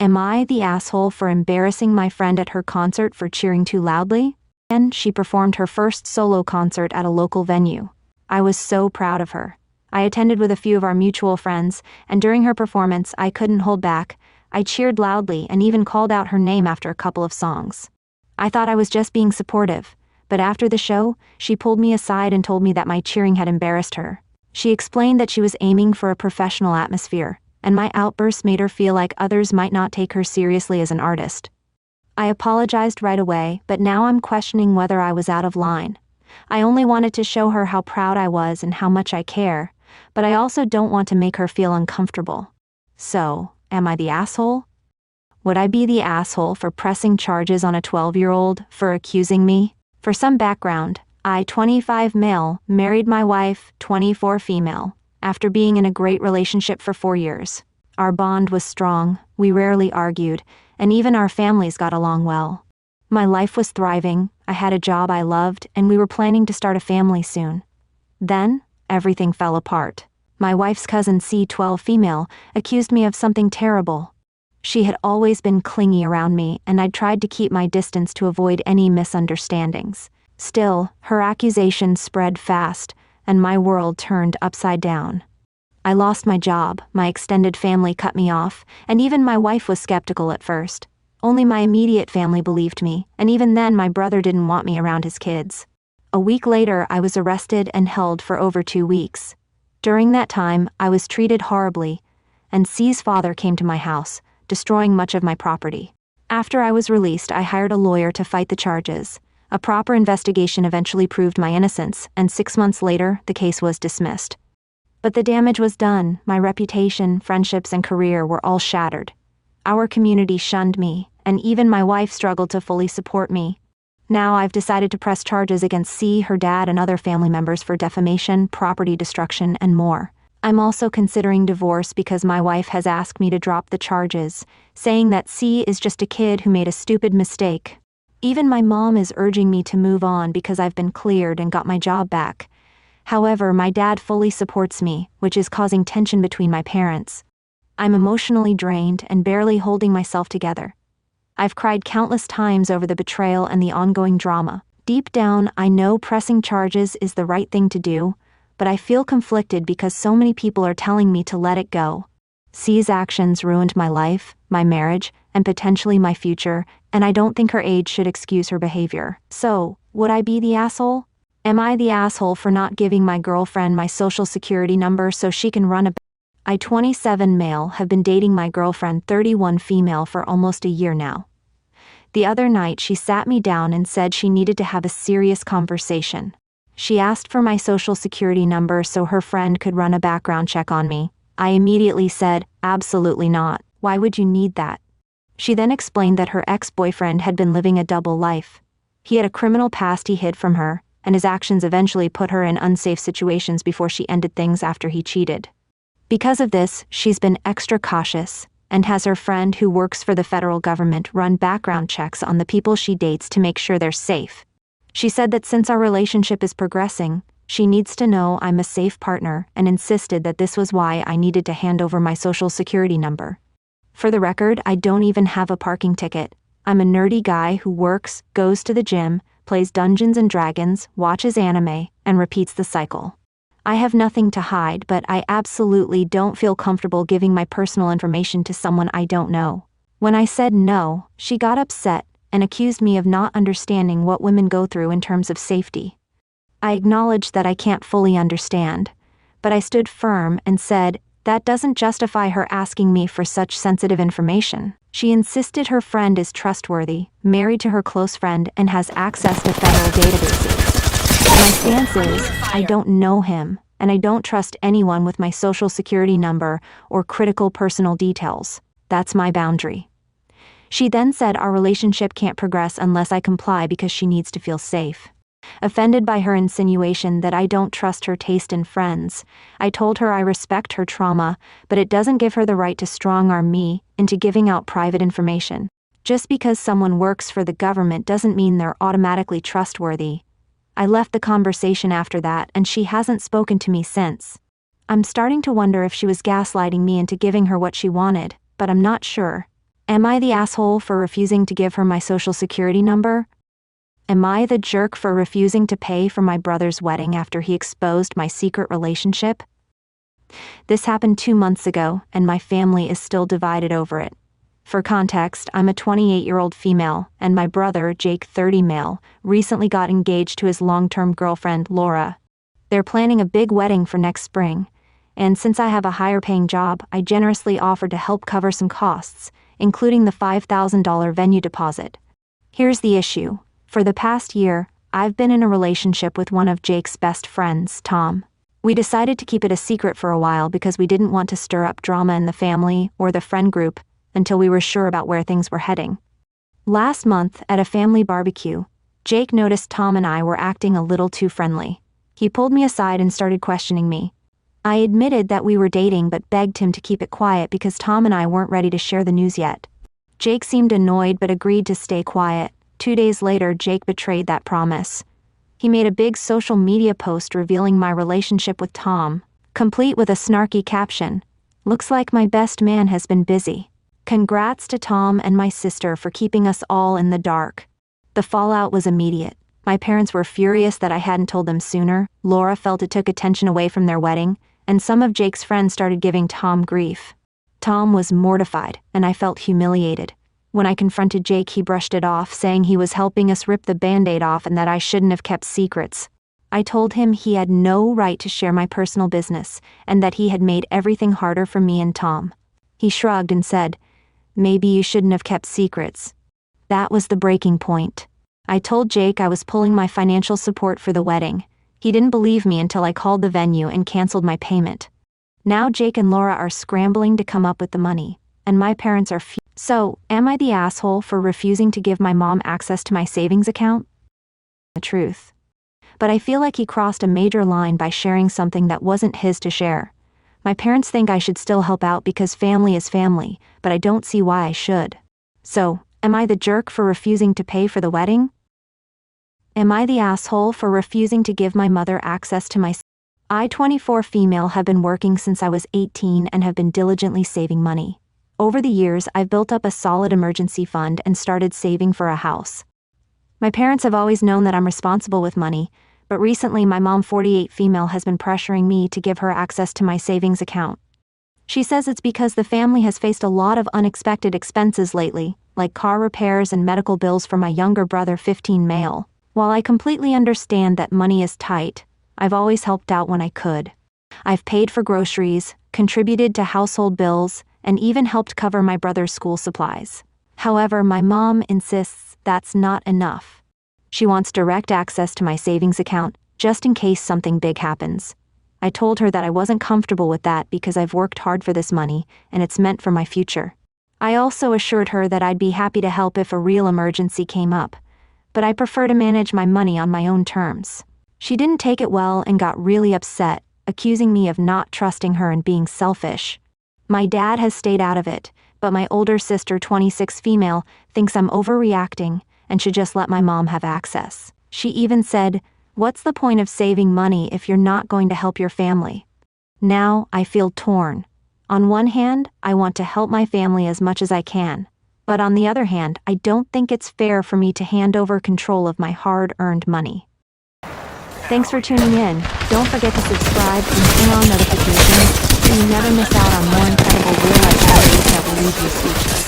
Am I the asshole for embarrassing my friend at her concert for cheering too loudly? Then she performed her first solo concert at a local venue. I was so proud of her. I attended with a few of our mutual friends, and during her performance, I couldn't hold back. I cheered loudly and even called out her name after a couple of songs. I thought I was just being supportive, but after the show, she pulled me aside and told me that my cheering had embarrassed her. She explained that she was aiming for a professional atmosphere, and my outburst made her feel like others might not take her seriously as an artist. I apologized right away, but now I'm questioning whether I was out of line. I only wanted to show her how proud I was and how much I care, but I also don't want to make her feel uncomfortable. So, am I the asshole? Would I be the asshole for pressing charges on a 12-year-old for accusing me? For some background, I, 25 male, married my wife, 24 female, after being in a great relationship for 4 years. Our bond was strong, we rarely argued, and even our families got along well. My life was thriving, I had a job I loved, and we were planning to start a family soon. Then, everything fell apart. My wife's cousin C12 female accused me of something terrible. She had always been clingy around me, and I'd tried to keep my distance to avoid any misunderstandings. Still, her accusations spread fast, and my world turned upside down. I lost my job, my extended family cut me off, and even my wife was skeptical at first. Only my immediate family believed me, and even then my brother didn't want me around his kids. A week later, I was arrested and held for over 2 weeks. During that time, I was treated horribly, and C's father came to my house, destroying much of my property. After I was released, I hired a lawyer to fight the charges. A proper investigation eventually proved my innocence, and 6 months later, the case was dismissed. But the damage was done. My reputation, friendships, and career were all shattered. Our community shunned me, and even my wife struggled to fully support me. Now I've decided to press charges against C, her dad, and other family members for defamation, property destruction, and more. I'm also considering divorce because my wife has asked me to drop the charges, saying that C is just a kid who made a stupid mistake. Even my mom is urging me to move on because I've been cleared and got my job back. However, my dad fully supports me, which is causing tension between my parents. I'm emotionally drained and barely holding myself together. I've cried countless times over the betrayal and the ongoing drama. Deep down, I know pressing charges is the right thing to do, but I feel conflicted because so many people are telling me to let it go. C's actions ruined my life, my marriage, and potentially my future, and I don't think her age should excuse her behavior. So, would I be the asshole? Am I the asshole for not giving my girlfriend my social security number so she can run a I, 27 male, have been dating my girlfriend, 31 female, for almost a year now. The other night she sat me down and said she needed to have a serious conversation. She asked for my social security number so her friend could run a background check on me. I immediately said, absolutely not. Why would you need that? She then explained that her ex-boyfriend had been living a double life. He had a criminal past he hid from her, and his actions eventually put her in unsafe situations before she ended things after he cheated. Because of this, she's been extra cautious, and has her friend who works for the federal government run background checks on the people she dates to make sure they're safe. She said that since our relationship is progressing, she needs to know I'm a safe partner and insisted that this was why I needed to hand over my social security number. For the record, I don't even have a parking ticket. I'm a nerdy guy who works, goes to the gym, plays Dungeons and Dragons, watches anime, and repeats the cycle. I have nothing to hide, but I absolutely don't feel comfortable giving my personal information to someone I don't know. When I said no, she got upset and accused me of not understanding what women go through in terms of safety. I acknowledged that I can't fully understand, but I stood firm and said, that doesn't justify her asking me for such sensitive information. She insisted her friend is trustworthy, married to her close friend, and has access to federal databases. My stance is, I don't know him, and I don't trust anyone with my social security number or critical personal details. That's my boundary. She then said our relationship can't progress unless I comply because she needs to feel safe. Offended by her insinuation that I don't trust her taste in friends, I told her I respect her trauma, but it doesn't give her the right to strong-arm me into giving out private information. Just because someone works for the government doesn't mean they're automatically trustworthy. I left the conversation after that, and she hasn't spoken to me since. I'm starting to wonder if she was gaslighting me into giving her what she wanted, but I'm not sure. Am I the asshole for refusing to give her my social security number? Am I the jerk for refusing to pay for my brother's wedding after he exposed my secret relationship? This happened 2 months ago, and my family is still divided over it. For context, I'm a 28-year-old female, and my brother, Jake, 30 male, recently got engaged to his long-term girlfriend, Laura. They're planning a big wedding for next spring, and since I have a higher-paying job, I generously offered to help cover some costs, including the $5,000 venue deposit. Here's the issue. For the past year, I've been in a relationship with one of Jake's best friends, Tom. We decided to keep it a secret for a while because we didn't want to stir up drama in the family or the friend group until we were sure about where things were heading. Last month, at a family barbecue, Jake noticed Tom and I were acting a little too friendly. He pulled me aside and started questioning me. I admitted that we were dating but begged him to keep it quiet because Tom and I weren't ready to share the news yet. Jake seemed annoyed but agreed to stay quiet. 2 days later, Jake betrayed that promise. He made a big social media post revealing my relationship with Tom, complete with a snarky caption. "Looks like my best man has been busy. Congrats to Tom and my sister for keeping us all in the dark." The fallout was immediate. My parents were furious that I hadn't told them sooner. Laura felt it took attention away from their wedding, and some of Jake's friends started giving Tom grief. Tom was mortified, and I felt humiliated. When I confronted Jake, he brushed it off, saying he was helping us rip the Band-Aid off and that I shouldn't have kept secrets. I told him he had no right to share my personal business, and that he had made everything harder for me and Tom. He shrugged and said, "Maybe you shouldn't have kept secrets." That was the breaking point. I told Jake I was pulling my financial support for the wedding. He didn't believe me until I called the venue and canceled my payment. Now Jake and Laura are scrambling to come up with the money, and my parents are So, am I the asshole for refusing to give my mom access to my savings account? The truth. But I feel like he crossed a major line by sharing something that wasn't his to share. My parents think I should still help out because family is family, but I don't see why I should. So, am I the jerk for refusing to pay for the wedding? Am I the asshole for refusing to give my mother access to my I, 24 female, have been working since I was 18 and have been diligently saving money. Over the years, I've built up a solid emergency fund and started saving for a house. My parents have always known that I'm responsible with money, but recently my mom, 48 female, has been pressuring me to give her access to my savings account. She says it's because the family has faced a lot of unexpected expenses lately, like car repairs and medical bills for my younger brother, 15 male. While I completely understand that money is tight, I've always helped out when I could. I've paid for groceries, contributed to household bills, and even helped cover my brother's school supplies. However, my mom insists that's not enough. She wants direct access to my savings account, just in case something big happens. I told her that I wasn't comfortable with that because I've worked hard for this money, and it's meant for my future. I also assured her that I'd be happy to help if a real emergency came up, but I prefer to manage my money on my own terms. She didn't take it well and got really upset, accusing me of not trusting her and being selfish. My dad has stayed out of it, but my older sister, 26 female, thinks I'm overreacting and should just let my mom have access. She even said, "What's the point of saving money if you're not going to help your family?" Now, I feel torn. On one hand, I want to help my family as much as I can, but on the other hand, I don't think it's fair for me to hand over control of my hard-earned money. Thanks for tuning in. Don't forget to subscribe and turn on notifications so you never miss out on more incredible real-life stories that will leave you speechless.